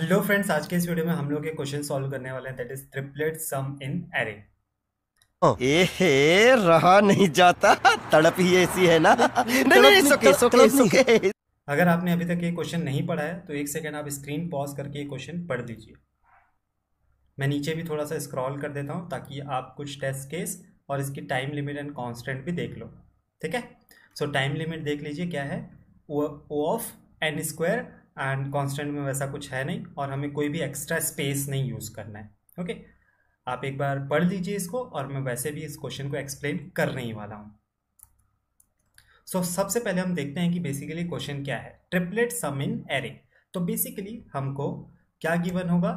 Hello friends, आज के इस वीडियो में हम लोग एक क्वेश्चन सॉल्व करने वाले हैं, that is triplet sum in array. ए रहा नहीं जाता। तड़प ही ऐसी है ना। नहीं नहीं नहीं, सुके सुके सुके। अगर आपने अभी तक ये क्वेश्चन नहीं पढ़ा है तो एक सेकंड आप स्क्रीन पॉज करके ये क्वेश्चन पढ़ लीजिए। मैं नीचे भी थोड़ा सा स्क्रॉल कर देता हूँ ताकि आप कुछ टेस्ट केस और इसकी टाइम लिमिट एंड कांस्टेंट भी देख लो। ठीक है, सो टाइम लिमिट देख लीजिए क्या है, O of n square, and constant में वैसा कुछ है नहीं और हमें कोई भी एक्स्ट्रा स्पेस नहीं यूज़ करना है। ओके, आप एक बार पढ़ लीजिए इसको और मैं वैसे भी इस क्वेश्चन को एक्सप्लेन करने ही वाला हूँ। सो सबसे पहले हम देखते हैं कि बेसिकली क्वेश्चन क्या है, ट्रिपलेट सम इन एरे। तो बेसिकली हमको क्या गिवन होगा,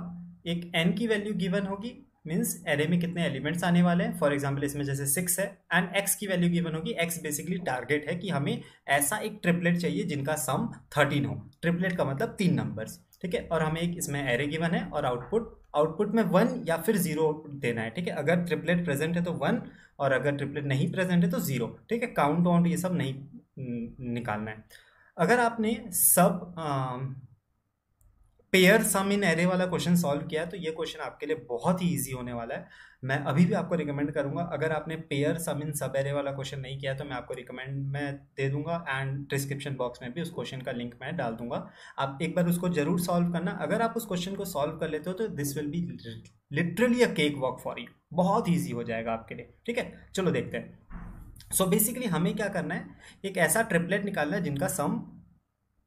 एक n की वैल्यू गिवन होगी, मीन्स एरे में कितने एलिमेंट्स आने वाले हैं। फॉर एग्जांपल इसमें जैसे 6 है, एंड x की वैल्यू गिवन होगी। x बेसिकली टारगेट है कि हमें ऐसा एक ट्रिपलेट चाहिए जिनका सम 13 हो। ट्रिपलेट का मतलब 3 नंबर्स। ठीक है, और हमें एक इसमें एरे गिवन है और आउटपुट में 1 या फिर 0 देना है। ठीक है, अगर ट्रिपलेट प्रेजेंट है तो 1 और अगर ट्रिपलेट नहीं प्रेजेंट है तो 0। ठीक है, काउंट वाउंट ये सब नहीं निकालना है। अगर आपने सब पेयर सम इन एरे वाला क्वेश्चन सॉल्व किया तो ये क्वेश्चन आपके लिए बहुत ही इजी होने वाला है। मैं अभी भी आपको रिकमेंड करूंगा, अगर आपने पेयर सम इन सब एरे वाला क्वेश्चन नहीं किया तो मैं आपको रिकमेंड मैं दे दूंगा, एंड डिस्क्रिप्शन बॉक्स में भी उस क्वेश्चन का लिंक मैं डाल दूंगा। आप एक बार उसको जरूर सॉल्व करना। अगर आप उस क्वेश्चन को सॉल्व कर लेते हो तो this will be literally a cake walk for you, बहुत ईजी हो जाएगा आपके लिए। ठीक है, चलो देखते हैं। सो बेसिकली हमें क्या करना है, एक ऐसा ट्रिपलेट निकालना है जिनका सम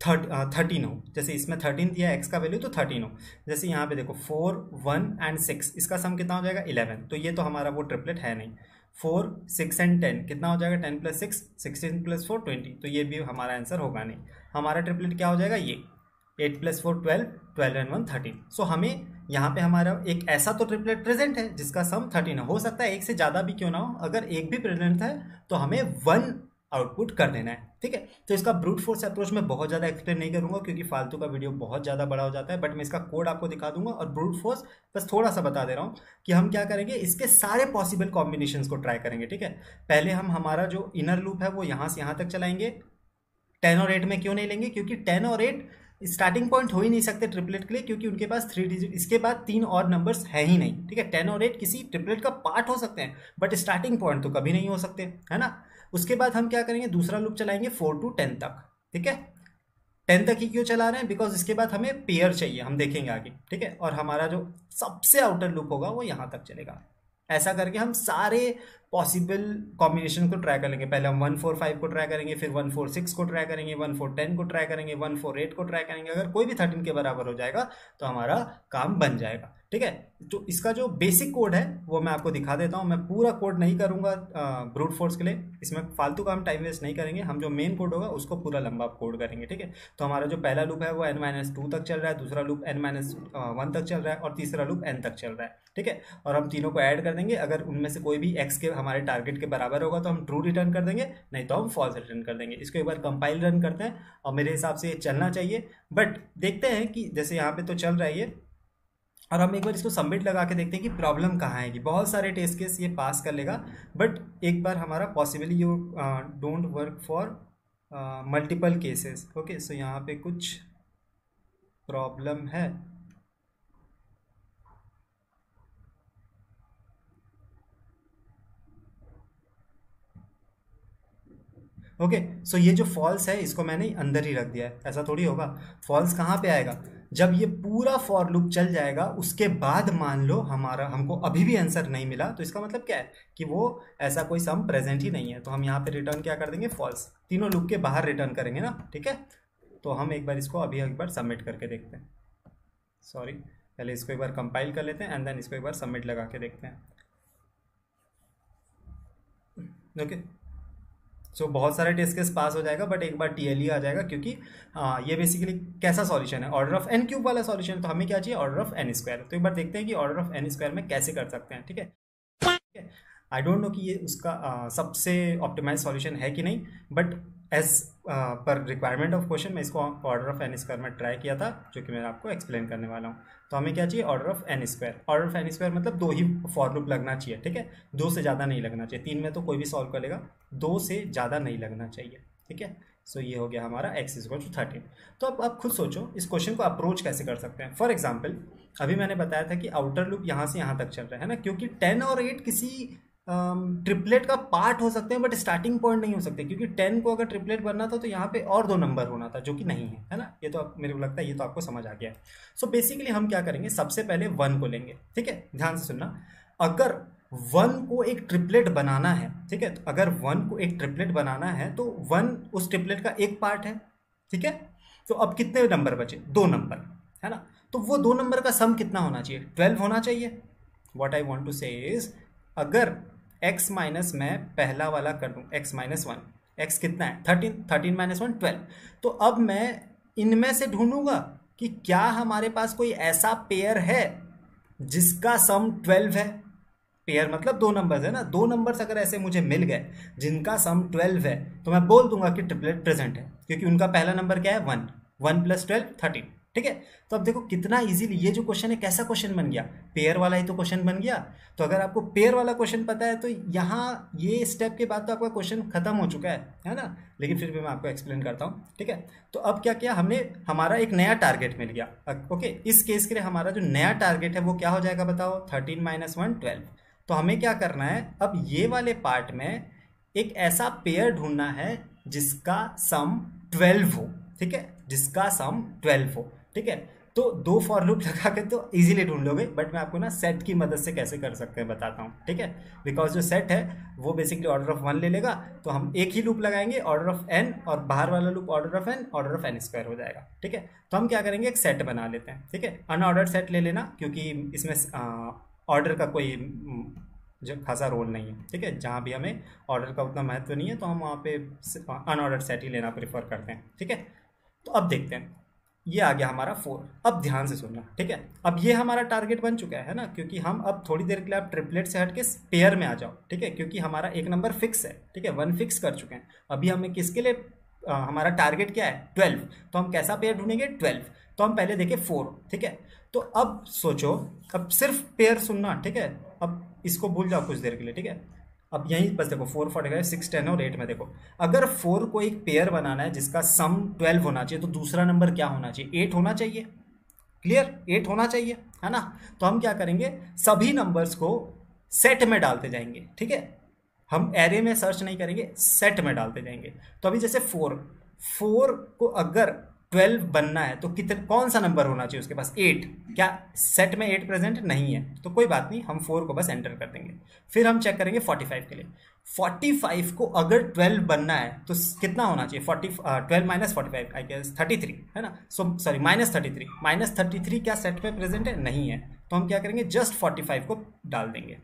13 हो। जैसे इसमें 13 दिया है, एक्स का वैल्यू तो 13 हो। जैसे यहाँ पे देखो 4 1 एंड 6, इसका सम कितना हो जाएगा 11। तो ये तो हमारा वो ट्रिपलेट है नहीं। 4 6 एंड 10 कितना हो जाएगा, 10 प्लस 6 16 प्लस 4 20। तो ये भी हमारा आंसर होगा नहीं। हमारा ट्रिपलेट क्या हो जाएगा, ये 8 प्लस 4 12, 12 एंड 1 13। सो हमें यहाँ पे हमारा एक ऐसा तो ट्रिपलेट प्रेजेंट है जिसका सम 13 हो सकता है, एक से ज़्यादा भी क्यों ना हो। अगर एक भी प्रेजेंट है तो हमें 1 आउटपुट कर देना है। ठीक है, तो इसका ब्रूट फोर्स अप्रोच में बहुत ज़्यादा एक्सप्लेन नहीं करूंगा क्योंकि फालतू का वीडियो बहुत ज़्यादा बड़ा हो जाता है, बट मैं इसका कोड आपको दिखा दूंगा और ब्रूट फोर्स बस थोड़ा सा बता दे रहा हूँ कि हम क्या करेंगे, इसके सारे पॉसिबल कॉम्बिनेशंस को ट्राई करेंगे। ठीक है, पहले हम हमारा जो इनर लूप है वो यहाँ से यहाँ तक चलाएंगे। 10 और 8 में क्यों नहीं लेंगे, क्योंकि 10 और 8 स्टार्टिंग पॉइंट हो ही नहीं सकते ट्रिपलेट के लिए, क्योंकि उनके पास 3 डिजिट, इसके बाद 3 और नंबर्स है ही नहीं। ठीक है, 10 और 8 किसी ट्रिपलेट का पार्ट हो सकते हैं बट स्टार्टिंग पॉइंट तो कभी नहीं हो सकते, है ना। उसके बाद हम क्या करेंगे, दूसरा लूप चलाएंगे 4 to 10 तक। ठीक है, 10 तक ही क्यों चला रहे हैं, बिकॉज इसके बाद हमें पेयर चाहिए, हम देखेंगे आगे। ठीक है, और हमारा जो सबसे आउटर लूप होगा वो यहाँ तक चलेगा। ऐसा करके हम सारे पॉसिबल कॉम्बिनेशन को ट्राई करेंगे। पहले हम 145 को ट्राई करेंगे, फिर 146 को ट्राई करेंगे, 1410 को ट्राई करेंगे, 148 को ट्राई करेंगे। अगर कोई भी 13 के बराबर हो जाएगा तो हमारा काम बन जाएगा। ठीक है, तो इसका जो बेसिक कोड है वो मैं आपको दिखा देता हूँ। मैं पूरा कोड नहीं करूँगा ब्रूट फोर्स के लिए, इसमें फालतू का हम टाइम वेस्ट नहीं करेंगे। हम जो मेन कोड होगा उसको पूरा लंबा कोड करेंगे। ठीक है, तो हमारा जो पहला लूप है वो n-2 तक चल रहा है, दूसरा लूप n-1 तक चल रहा है और तीसरा लूप n तक चल रहा है। ठीक है, और हम तीनों को ऐड कर देंगे। अगर उनमें से कोई भी x के हमारे टारगेट के बराबर होगा तो हम ट्रू रिटर्न कर देंगे, नहीं तो हम फॉल्स रिटर्न कर देंगे। इसको एक बार कंपाइल रन करते हैं और मेरे हिसाब से ये चलना चाहिए। बट देखते हैं कि जैसे यहाँ पे तो चल रहा है ये, और हम एक बार इसको सबमिट लगा के देखते हैं कि प्रॉब्लम कहाँ है। कि बहुत सारे टेस्ट केस ये पास कर लेगा बट एक बार हमारा possibly you don't work for multiple cases. Okay, so यहाँ पे कुछ प्रॉब्लम है। ओके, सो ये जो फॉल्स है इसको मैंने अंदर ही रख दिया है, ऐसा थोड़ी होगा। फॉल्स कहाँ पे आएगा, जब ये पूरा फॉर लूप चल जाएगा उसके बाद मान लो हमको अभी भी आंसर नहीं मिला, तो इसका मतलब क्या है कि वो ऐसा कोई सम प्रेजेंट ही नहीं है। तो हम यहाँ पे रिटर्न क्या कर देंगे, फॉल्स। तीनों लूप के बाहर रिटर्न करेंगे ना। ठीक है, तो हम एक बार इसको अभी एक बार सबमिट करके देखते हैं। सॉरी, पहले इसको एक बार कंपाइल कर लेते हैं एंड देन इसको एक बार सबमिट लगा के देखते हैं। ओके, सो बहुत सारे टेस्ट केस पास हो जाएगा बट एक बार टीएलई आ जाएगा, क्योंकि ये बेसिकली कैसा सॉल्यूशन है, ऑर्डर ऑफ एन क्यूब वाला सॉल्यूशन है। तो हमें क्या चाहिए, ऑर्डर ऑफ एन स्क्वायर। तो एक बार देखते हैं कि ऑर्डर ऑफ एन स्क्वायर में कैसे कर सकते हैं। ठीक है, आई डोंट नो कि ये उसका सबसे ऑप्टिमाइज सॉल्यूशन है कि नहीं, but as per requirement of question मैं इसको ऑर्डर ऑफ एन स्क्वायर में ट्राई किया था, जो कि मैं आपको एक्सप्लेन करने वाला हूँ। तो हमें क्या चाहिए, order of n square. Order of n square मतलब 2 ही फॉर लूप लगना चाहिए। ठीक है, 2 से ज़्यादा नहीं लगना चाहिए। 3 में तो कोई भी सॉल्व कर लेगा, 2 से ज़्यादा नहीं लगना चाहिए। ठीक है, सो ये हो गया हमारा x इज इक्वल टू 13। तो अब आप खुद सोचो इस क्वेश्चन को अप्रोच कैसे कर सकते हैं। फॉर एग्जाम्पल अभी मैंने बताया था कि आउटर लूप यहाँ से यहाँ तक चल रहा है ना, क्योंकि 10 और 8 किसी ट्रिपलेट का पार्ट हो सकते हैं बट स्टार्टिंग पॉइंट नहीं हो सकते, क्योंकि 10 को अगर ट्रिपलेट बनना था तो यहाँ पे और 2 नंबर होना था जो कि नहीं है ना। ये तो मेरे को लगता है ये तो आपको समझ आ गया। सो बेसिकली हम क्या करेंगे, सबसे पहले 1 को लेंगे, ठीक है, ध्यान से सुनना। अगर 1 को एक ट्रिपलेट बनाना है, ठीक है, तो अगर 1 को एक ट्रिपलेट बनाना है तो 1 उस ट्रिपलेट का एक पार्ट है, ठीक है। तो अब कितने नंबर बचे, 2 नंबर, है ना। तो वो 2 नंबर का सम कितना होना चाहिए, 12 होना चाहिए। व्हाट आई वांट टू से इज, अगर x माइनस मैं पहला वाला कर दूं x माइनस 1, x कितना है 13, 13 माइनस 1 12। तो अब मैं इनमें से ढूंढूंगा कि क्या हमारे पास कोई ऐसा पेयर है जिसका सम 12 है। पेयर मतलब 2 नंबर्स है ना, 2 नंबर्स अगर ऐसे मुझे मिल गए जिनका सम 12 है तो मैं बोल दूंगा कि ट्रिपलेट प्रेजेंट है, क्योंकि उनका पहला नंबर क्या है 1, 1 प्लस 12 13, ठीक है। तो अब देखो कितना इजीली ये जो क्वेश्चन है कैसा क्वेश्चन बन गया, पेयर वाला ही तो क्वेश्चन बन गया। तो अगर आपको पेयर वाला क्वेश्चन पता है तो यहाँ ये स्टेप के बाद तो आपका क्वेश्चन खत्म हो चुका है ना। लेकिन फिर भी मैं आपको एक्सप्लेन करता हूँ, ठीक है। तो अब क्या किया हमने, हमारा एक नया टारगेट मिल गया। ओके, इस केस के लिए हमारा जो नया टारगेट है वो क्या हो जाएगा बताओ, 13 माइनस 1 12। तो हमें क्या करना है, अब ये वाले पार्ट में एक ऐसा पेयर ढूंढना है जिसका सम 12 हो, ठीक है, जिसका सम 12 हो, ठीक है। तो 2 फॉर लूप लगा के तो इजीली ढूंढ लोगे, बट मैं आपको ना सेट की मदद से कैसे कर सकते हैं बताता हूँ, ठीक है। बिकॉज जो सेट है वो बेसिकली ऑर्डर ऑफ 1 ले लेगा, तो हम एक ही लूप लगाएंगे ऑर्डर ऑफ n, और बाहर वाला loop order of n square हो जाएगा, ठीक है। तो हम क्या करेंगे, एक सेट बना लेते हैं, ठीक है। अनऑर्डर्ड सेट ले लेना, क्योंकि इसमें ऑर्डर का कोई जो खासा रोल नहीं है, ठीक है। जहाँ भी हमें ऑर्डर का उतना महत्व नहीं है तो हम वहाँ पे अनऑर्डर्ड सेट ही लेना प्रेफर करते हैं, ठीक है। तो अब देखते हैं, ये आ गया हमारा 4। अब ध्यान से सुनना, ठीक है। अब ये हमारा टारगेट बन चुका है ना, क्योंकि हम अब थोड़ी देर के लिए आप ट्रिपलेट से हट के पेयर में आ जाओ, ठीक है, क्योंकि हमारा एक नंबर फिक्स है, ठीक है, 1 फिक्स कर चुके हैं। अभी हमें किसके लिए हमारा टारगेट क्या है 12, तो हम कैसा पेयर ढूंढेंगे 12। तो हम पहले देखें 4, ठीक है। तो अब सोचो, अब सिर्फ पेयर सुनना, ठीक है। अब इसको भूल जाओ कुछ देर के लिए, ठीक है। अब यहीं बस देखो 4 45 6 10 और 8 में देखो, अगर 4 को एक पेयर बनाना है जिसका सम 12 होना चाहिए तो दूसरा नंबर क्या होना चाहिए, 8 होना चाहिए। क्लियर, 8 होना चाहिए, है ना। तो हम क्या करेंगे, सभी नंबर्स को सेट में डालते जाएंगे, ठीक है। हम एरे में सर्च नहीं करेंगे, सेट में डालते जाएंगे। तो अभी जैसे 4 को अगर 12 बनना है तो कितने, कौन सा नंबर होना चाहिए उसके पास, 8। क्या सेट में 8 प्रेजेंट नहीं है, तो कोई बात नहीं, हम 4 को बस एंटर कर देंगे। फिर हम चेक करेंगे 45 के लिए, 45 को अगर 12 बनना है तो कितना होना चाहिए, 12 माइनस 45 आई गेस 33, है ना। सो सॉरी माइनस 33 क्या सेट में प्रेजेंट है, नहीं है। तो हम क्या करेंगे, जस्ट 45 को डाल देंगे।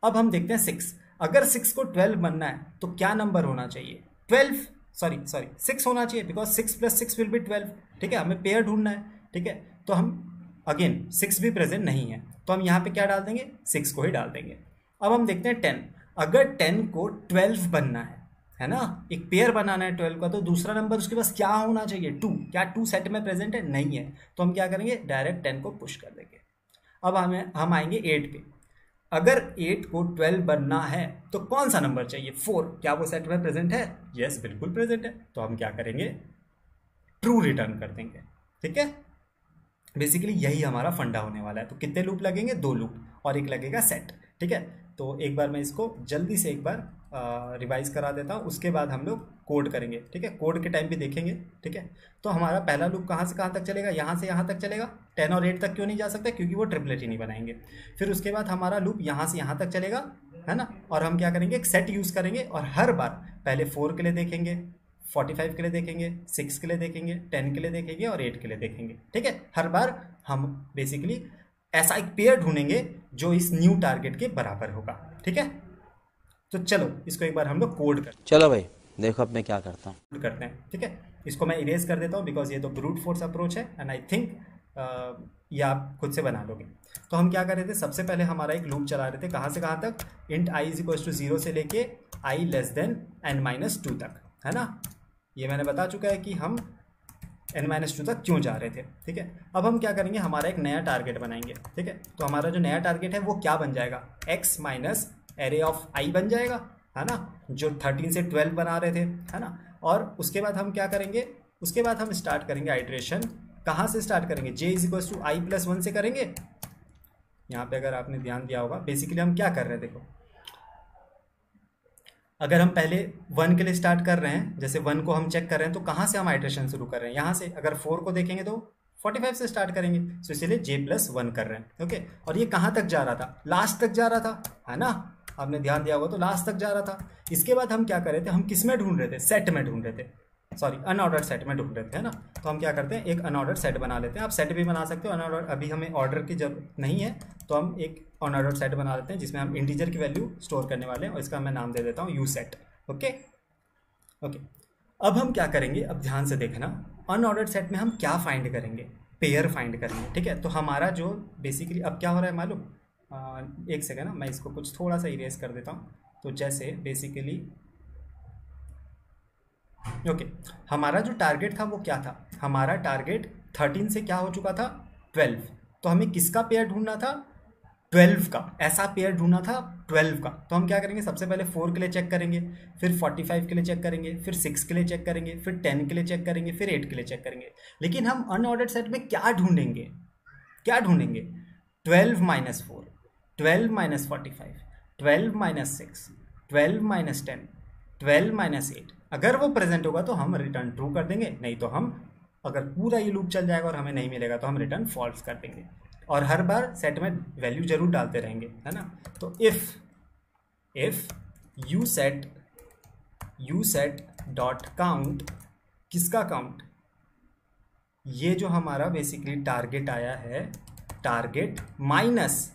अब हम देखते हैं 6, अगर 6 को 12 बनना है तो क्या नंबर होना चाहिए, 6 होना चाहिए, बिकॉज 6 प्लस 6 विल बी 12, ठीक है। हमें पेयर ढूंढना है, ठीक है। तो हम अगेन 6 भी प्रेजेंट नहीं है, तो हम यहाँ पे क्या डाल देंगे, 6 को ही डाल देंगे। अब हम देखते हैं 10, अगर 10 को 12 बनना है ना, एक पेयर बनाना है 12 का, तो दूसरा नंबर उसके पास क्या होना चाहिए, 2। क्या 2 सेट में प्रेजेंट है, नहीं है। तो हम क्या करेंगे, डायरेक्ट 10 को पुश कर देंगे। अब हम आएंगे 8 पे, अगर 8 को 12 बनना है तो कौन सा नंबर चाहिए, 4। क्या वो सेट में प्रेजेंट है, यस बिल्कुल प्रेजेंट है। तो हम क्या करेंगे, ट्रू रिटर्न कर देंगे, ठीक है। बेसिकली यही हमारा फंडा होने वाला है। तो कितने लूप लगेंगे, 2 लूप और एक लगेगा सेट, ठीक है। तो एक बार मैं इसको जल्दी से एक बार रिवाइज करा देता हूँ, उसके बाद हम लोग कोड करेंगे, ठीक है। कोड के टाइम भी देखेंगे, ठीक है। तो हमारा पहला लूप कहाँ से कहाँ तक चलेगा, यहाँ से यहाँ तक चलेगा। 10 और 8 तक क्यों नहीं जा सकता, क्योंकि वो ट्रिपलेट ही नहीं बनाएंगे। फिर उसके बाद हमारा लूप यहाँ से यहाँ तक चलेगा, है ना। और हम क्या करेंगे, एक सेट यूज़ करेंगे और हर बार पहले 4 के लिए देखेंगे, 45 के लिए देखेंगे, 6 के लिए देखेंगे, 10 के लिए देखेंगे और 8 के लिए देखेंगे, ठीक है। हर बार हम बेसिकली ऐसा एक पेयर ढूंढेंगे जो इस न्यू टारगेट के बराबर होगा, ठीक है। तो चलो इसको एक बार हम लोग कोड करते हैं। चलो भाई देखो अब मैं क्या करता हूँ। करते हैं, ठीक है। इसको मैं इरेज कर देता हूँ बिकॉज ये तो ब्रूट फोर्स अप्रोच है एंड आई थिंक ये आप खुद से बना लोगे। तो हम क्या कर रहे थे, सबसे पहले हमारा एक लूप चला रहे थे, कहाँ से कहाँ तक, int i is equal to 0 से लेके i लेस देन n-2 तक, है ना। ये मैंने बता चुका है कि हम n-2 तक क्यों जा रहे थे, ठीक है। अब हम क्या करेंगे, हमारा एक नया टारगेट बनाएंगे, ठीक है। तो हमारा जो नया टारगेट है वो क्या बन जाएगा, x minus array of i बन जाएगा, है ना, जो 13 से 12 बना रहे थे, है ना। और उसके बाद हम क्या करेंगे, उसके बाद हम स्टार्ट करेंगे आइट्रेशन। कहाँ से स्टार्ट करेंगे, j is equals to I plus 1 से करेंगे। यहाँ पे अगर आपने ध्यान दिया होगा बेसिकली हम क्या कर रहे हैं, देखो अगर हम पहले 1 के लिए स्टार्ट कर रहे हैं, जैसे 1 को हम चेक कर रहे हैं तो कहाँ से हम आइट्रेशन शुरू कर रहे हैं, यहाँ से। अगर 4 को देखेंगे तो 45 से स्टार्ट करेंगे, तो इसीलिए j+1 कर रहे हैं। ओके, और ये कहाँ तक जा रहा था, लास्ट तक जा रहा था, है ना। आपने ध्यान दिया होगा तो लास्ट तक जा रहा था। इसके बाद हम क्या कर रहे थे, हम किस में ढूंढ रहे थे, सेट में ढूंढ रहे थे, सॉरी अनऑर्डर्ड सेट में ढूंढ रहे थे, है ना। तो हम क्या करते हैं, एक अनऑर्डर्ड सेट बना लेते हैं। आप सेट भी बना सकते हो अनऑर्डर, अभी हमें ऑर्डर की जरूरत नहीं है, तो हम एक अनऑर्डर्ड सेट बना लेते हैं जिसमें हम इंटीजर की वैल्यू स्टोर करने वाले हैं, और इसका मैं नाम दे देता हूँ यू सेट। ओके ओके, अब हम क्या करेंगे, अब ध्यान से देखना, अनऑर्डर्ड सेट में हम क्या फाइंड करेंगे, पेयर फाइंड करेंगे, ठीक है। तो हमारा जो बेसिकली अब क्या हो रहा है मालूम, एक सेकेंड ना, मैं इसको कुछ थोड़ा सा इरेज कर देता हूँ। तो जैसे बेसिकली ओके, हमारा जो टारगेट था वो क्या था, हमारा टारगेट 13 से क्या हो चुका था, 12। तो हमें किसका पेयर ढूंढना था, 12 का, ऐसा पेयर ढूंढना था 12 का। तो हम क्या करेंगे, सबसे पहले 4 के लिए चेक करेंगे, फिर 45 के लिए चेक करेंगे, फिर 6 के लिए चेक करेंगे, फिर 10 के लिए चेक करेंगे, फिर 8 के लिए चेक करेंगे। लेकिन हम अनऑर्डर्ड सेट में क्या ढूंढेंगे, क्या ढूंढेंगे, 12 minus 4, 12 minus 45, 12 minus 6, 12 minus 10, 12 minus 8। अगर वो प्रेजेंट होगा तो हम रिटर्न ट्रू कर देंगे, नहीं तो हम, अगर पूरा ये लूप चल जाएगा और हमें नहीं मिलेगा तो हम रिटर्न फॉल्स कर देंगे। और हर बार सेट में वैल्यू जरूर डालते रहेंगे, है ना। तो if you set dot count, किसका काउंट, ये जो हमारा बेसिकली टारगेट आया है, टारगेट माइनस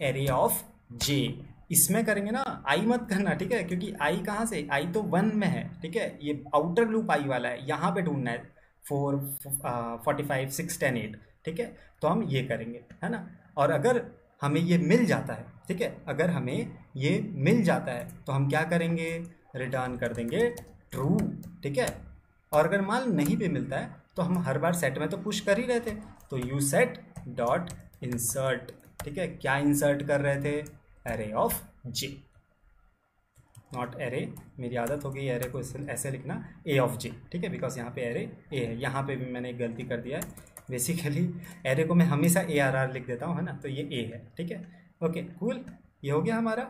एरे ऑफ जे, इसमें करेंगे ना, आई मत करना, ठीक है, क्योंकि आई कहाँ से, आई तो 1 में है, ठीक है, ये आउटर लूप आई वाला है, यहाँ पे ढूंढना है 4, 45, 6, 10, 8, ठीक है। तो हम ये करेंगे, है ना। और अगर हमें ये मिल जाता है, ठीक है, अगर हमें ये मिल जाता है तो हम क्या करेंगे, रिटर्न कर देंगे ट्रू, ठीक है। और अगर मान नहीं भी मिलता है तो हम हर बार सेट में तो पुश कर ही रहे थे, तो यू सेट डॉट इंसर्ट, ठीक है, क्या इंसर्ट कर रहे थे, array of J, not array, मेरी आदत हो गई एरे को ऐसे लिखना, ए ऑफ जे, ठीक है, बिकॉज यहाँ पे एरे ए है। यहाँ पे भी मैंने एक गलती कर दिया है, बेसिकली एरे को मैं हमेशा ARR लिख देता हूँ, है ना, तो ये ए है, ठीक है। ओके कूल, ये हो गया हमारा।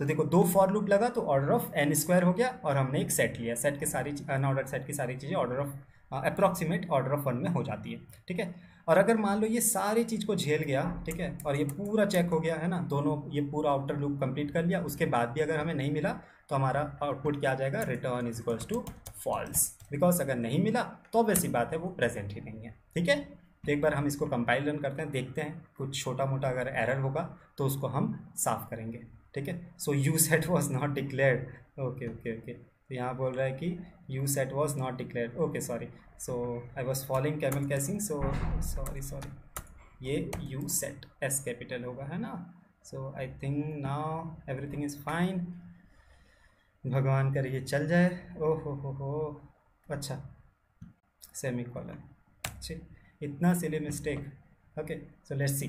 तो देखो 2 फॉर लूप लगा तो ऑर्डर ऑफ n² हो गया, और हमने एक सेट लिया, सेट के सारी अनऑर्डर्ड सेट की सारी चीज़ें order of approximate order of 1 में हो जाती है, ठीक है। और अगर मान लो ये सारी चीज़ को झेल गया, ठीक है, और ये पूरा चेक हो गया, है ना, दोनों ये पूरा आउटर लूप कंप्लीट कर लिया, उसके बाद भी अगर हमें नहीं मिला तो हमारा आउटपुट क्या आ जाएगा, return is equals to false, because अगर नहीं मिला तो वैसी बात है वो प्रेजेंट ही नहीं है, ठीक है। तो एक बार हम इसको कंपाइल रन करते हैं, देखते हैं कुछ छोटा मोटा अगर एरर होगा तो उसको हम साफ करेंगे, ठीक है। So u set was not declared, okay okay okay, तो यहाँ बोल रहा है कि u set was not declared, okay sorry, so I was following camel casing, so sorry, ये यू सेट एस कैपिटल होगा, है ना। So I think now everything is fine, भगवान करे ये चल जाए। ओहो हो, अच्छा सेमी कॉलन, ठीक, इतना silly mistake, okay. So let's see,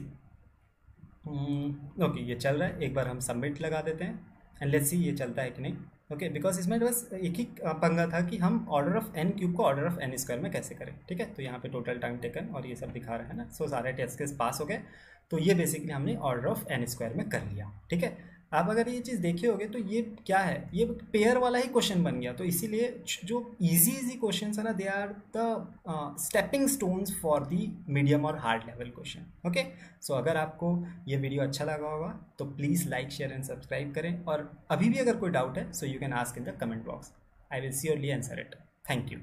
okay ये चल रहा है, एक बार हम सबमिट लगा देते हैं एंड लेट्स सी ये चलता है कि नहीं, ओके। बिकॉज इसमें बस एक ही पंगा था कि हम ऑर्डर ऑफ n³ को ऑर्डर ऑफ n² में कैसे करें, ठीक है। तो यहाँ पे टोटल टाइम टेकन और ये सब दिखा रहा है ना। सो सारे टेस्ट केस पास हो गए, तो ये बेसिकली हमने ऑर्डर ऑफ n² में कर लिया, ठीक है। आप अगर ये चीज़ देखे होगे तो ये क्या है, ये पेयर वाला ही क्वेश्चन बन गया। तो इसीलिए जो इजी क्वेश्चन है ना, they are the stepping stones for the medium और hard level question, okay. So अगर आपको ये वीडियो अच्छा लगा होगा तो please like share and subscribe करें, और अभी भी अगर कोई डाउट है so you can ask in the comment box, I will surely answer it. Thank you.